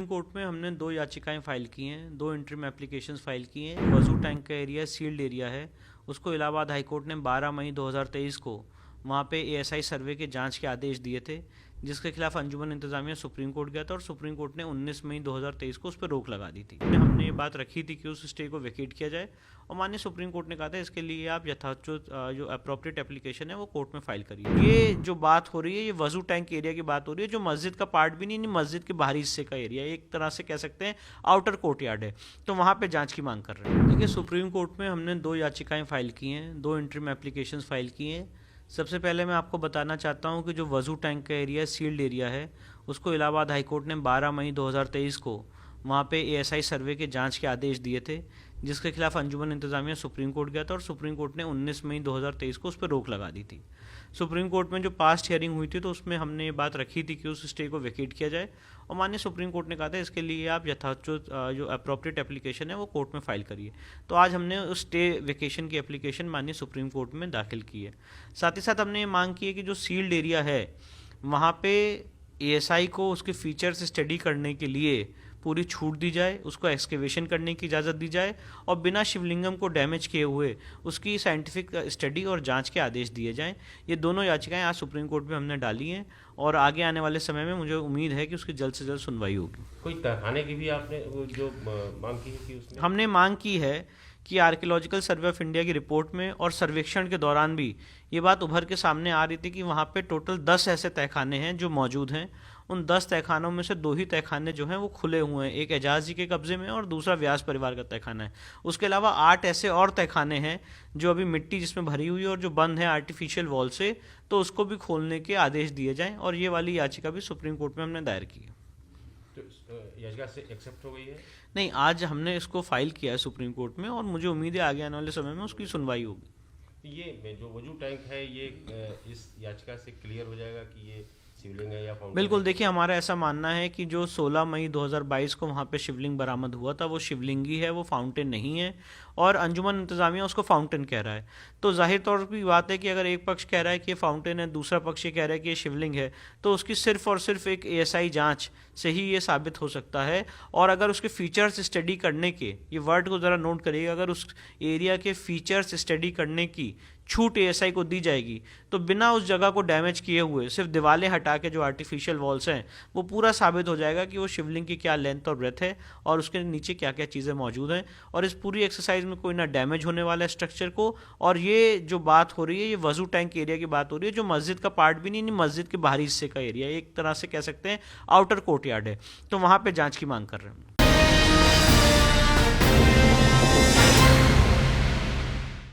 Supreme court में हमने 2 याचिकाएं फाइल की हैं, 2 इंटरिम एप्लीकेशंस फाइल की हैं। वजू टैंक का एरिया सील्ड एरिया है, उसको इलाहाबाद हाई कोर्ट ने 12 मई 2023 को वहाँ पे एएसआई सर्वे के जांच के आदेश दिए थे, जिसके खिलाफ अंजुमन इंतजामिया सुप्रीम कोर्ट गया था और सुप्रीम कोर्ट ने 19 मई 2023 को उस पर रोक लगा दी थी। हमने ये बात रखी थी कि उस स्टे को वेकेट किया जाए और माननीय सुप्रीम कोर्ट ने कहा था इसके लिए आप यथाचित जो अप्रोप्रिएट एप्लीकेशन है वो कोर्ट में फाइल करिए। ये जो बात हो रही है ये वजू टैंक एरिया की बात हो रही है, जो मस्जिद का पार्ट भी नहीं, मस्जिद के बाहरी हिस्से का एरिया, एक तरह से कह सकते हैं आउटर कोर्ट यार्ड है, तो वहाँ पे जांच की मांग कर रहे हैं। देखिए, सुप्रीम कोर्ट में हमने 2 याचिकाएं फाइल की हैं, 2 इंटरिम एप्लीकेशन फाइल की हैं। सबसे पहले मैं आपको बताना चाहता हूं कि जो वजू टैंक का एरिया सील्ड एरिया है, उसको इलाहाबाद हाई कोर्ट ने 12 मई 2023 को वहाँ पे एएसआई सर्वे के जांच के आदेश दिए थे, जिसके खिलाफ अंजुमन इंतजामिया सुप्रीम कोर्ट गया था और सुप्रीम कोर्ट ने 19 मई 2023 को उस पर रोक लगा दी थी। सुप्रीम कोर्ट में जो पास्ट हियरिंग हुई थी तो उसमें हमने ये बात रखी थी कि उस स्टे को वेकेट किया जाए और माननीय सुप्रीम कोर्ट ने कहा था इसके लिए आप यथाचित जो अप्रोप्रिएट एप्लीकेशन है वो कोर्ट में फाइल करिए। तो आज हमने उस स्टे वेकेशन की एप्लीकेशन माननीय सुप्रीम कोर्ट में दाखिल की है। साथ ही साथ हमने ये मांग की है कि जो सील्ड एरिया है वहाँ पे एएसआई को उसके फीचर्स स्टडी करने के लिए पूरी छूट दी जाए, उसको एक्सकेवेशन करने की इजाज़त दी जाए और बिना शिवलिंगम को डैमेज किए हुए उसकी साइंटिफिक स्टडी और जांच के आदेश दिए जाएं। ये दोनों याचिकाएं आज सुप्रीम कोर्ट में हमने डाली हैं और आगे आने वाले समय में मुझे उम्मीद है कि उसकी जल्द से जल्द सुनवाई होगी। कोई तहखाने की भी आपने जो मांग की है कि उसमें हमने मांग की है कि आर्कियोलॉजिकल सर्वे ऑफ इंडिया की रिपोर्ट में और सर्वेक्षण के दौरान भी ये बात उभर के सामने आ रही थी कि वहाँ पे टोटल 10 ऐसे तहखाने हैं जो मौजूद हैं। उन 10 तहखानों में से 2 ही तहखाने जो हैं वो खुले हुए हैं, एक एजाज जी के कब्जे में और दूसरा व्यास परिवार का तहखाना है। उसके अलावा 8 ऐसे और तहखाने हैं जो अभी मिट्टी जिसमें भरी हुई है और जो बंद है आर्टिफिशियल वॉल से, तो उसको भी खोलने के आदेश दिए जाएँ और ये वाली याचिका भी सुप्रीम कोर्ट में हमने दायर की है। तो याचिका से एक्सेप्ट हो गई है? नहीं, आज हमने इसको फाइल किया है सुप्रीम कोर्ट में और मुझे उम्मीद है आगे आने वाले समय में उसकी सुनवाई होगी। ये जो वजू टैंक है ये इस याचिका से क्लियर हो जाएगा कि ये शिवलिंग है या फाउंटेन? बिल्कुल, देखिए हमारा ऐसा मानना है कि जो 16 मई 2022 को वहाँ पे शिवलिंग बरामद हुआ था वो शिवलिंग ही है, वो फाउंटेन नहीं है और अंजुमन इंतजामिया उसको फाउंटेन कह रहा है। तो जाहिर तौर पर बात है कि अगर एक पक्ष कह रहा है कि ये फाउंटेन है, दूसरा पक्ष ये कह रहा है कि ये शिवलिंग है, तो उसकी सिर्फ और सिर्फ एक एएसआई जांच से ही ये साबित हो सकता है। और अगर उसके फीचर्स स्टडी करने के, ये वर्ड को ज़रा नोट करिएगा, अगर उस एरिया के फीचर्स स्टडी करने की छूट एएसआई को दी जाएगी तो बिना उस जगह को डैमेज किए हुए सिर्फ दीवारें हटा के जो आर्टिफिशियल वॉल्स हैं वो पूरा साबित हो जाएगा कि वो शिवलिंग की क्या लेंथ और ब्रेथ है और उसके नीचे क्या क्या चीज़ें मौजूद हैं। और इस पूरी एक्सरसाइज में कोई ना डैमेज होने वाला है स्ट्रक्चर को। और ये जो बात हो रही है ये वजू टैंक एरिया की बात हो रही है, जो मस्जिद का पार्ट भी नहीं, मस्जिद के बाहरी हिस्से का एरिया, एक तरह से कह सकते हैं आउटर कोर्ट यार्ड है, तो वहाँ पर जाँच की मांग कर रहे हैं।